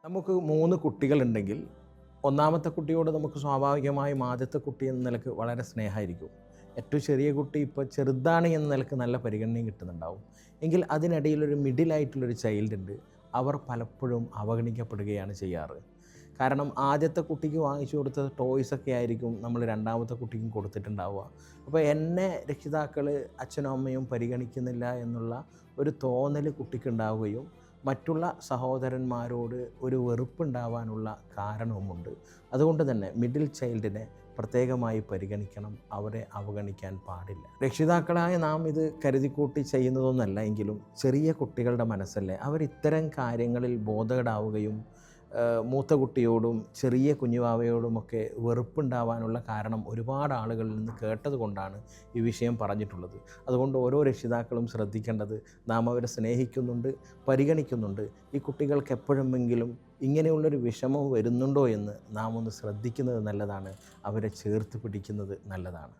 നമുക്ക് 3 കുട്ടികളുണ്ടെങ്കിൽ ഒന്നാമത്തെ കുട്ടിയോട് നമുക്ക് സ്വാഭാവികമായും ആദ്യത്തെ കുട്ടി എന്ന നിലക്ക് വളരെ സ്നേഹമായിരിക്കും. ഏറ്റവും ചെറിയ കുട്ടി ഇപ്പോൾ ചെറുതാണ് എന്ന നിലക്ക് നല്ല പരിഗണനയും കിട്ടുന്നുണ്ടാവും. എങ്കിൽ അതിനിടയിലൊരു മിഡിലായിട്ടുള്ളൊരു ചൈൽഡ് ഉണ്ട്. അവർ പലപ്പോഴും അവഗണിക്കപ്പെടുകയാണ് ചെയ്യാറ്. കാരണം ആദ്യത്തെ കുട്ടിക്ക് വാങ്ങിച്ചു കൊടുത്ത ടോയ്സൊക്കെ ആയിരിക്കും നമ്മൾ രണ്ടാമത്തെ കുട്ടിക്കും കൊടുത്തിട്ടുണ്ടാവുക. അപ്പോൾ എന്നെ രക്ഷിതാക്കൾ അച്ഛനും അമ്മയും പരിഗണിക്കുന്നില്ല എന്നുള്ള ഒരു തോന്നൽ കുട്ടിക്കുണ്ടാവുകയും മറ്റുള്ള സഹോദരന്മാരോട് ഒരു വെറുപ്പുണ്ടാവാനുള്ള കാരണവുമുണ്ട്. അതുകൊണ്ട് തന്നെ മിഡിൽ ചൈൽഡിനെ പ്രത്യേകമായി പരിഗണിക്കണം, അവരെ അവഗണിക്കാൻ പാടില്ല. രക്ഷിതാക്കളായ നാം ഇത് കരുതിക്കൂട്ടി ചെയ്യുന്നതൊന്നല്ല എങ്കിലും ചെറിയ കുട്ടികളുടെ മനസ്സല്ലേ, അവർ ഇത്തരം കാര്യങ്ങളിൽ ബോധേഡാവുകയും മൂത്ത കുട്ടിയോടും ചെറിയ കുഞ്ഞുവാവയോടുമൊക്കെ വെറുപ്പുണ്ടാവാനുള്ള കാരണം ഒരുപാട് ആളുകളിൽ നിന്ന് കേട്ടത് കൊണ്ടാണ് ഈ വിഷയം പറഞ്ഞിട്ടുള്ളത്. അതുകൊണ്ട് ഓരോ രക്ഷിതാക്കളും ശ്രദ്ധിക്കേണ്ടത്, നാം അവരെ സ്നേഹിക്കുന്നുണ്ട്, പരിഗണിക്കുന്നുണ്ട്. ഈ കുട്ടികൾക്ക് എപ്പോഴെങ്കിലും ഇങ്ങനെയുള്ളൊരു വിഷമം വരുന്നുണ്ടോ എന്ന് നാം ഒന്ന് ശ്രദ്ധിക്കുന്നത് നല്ലതാണ്. അവരെ ചേർത്ത് പിടിക്കുന്നത് നല്ലതാണ്.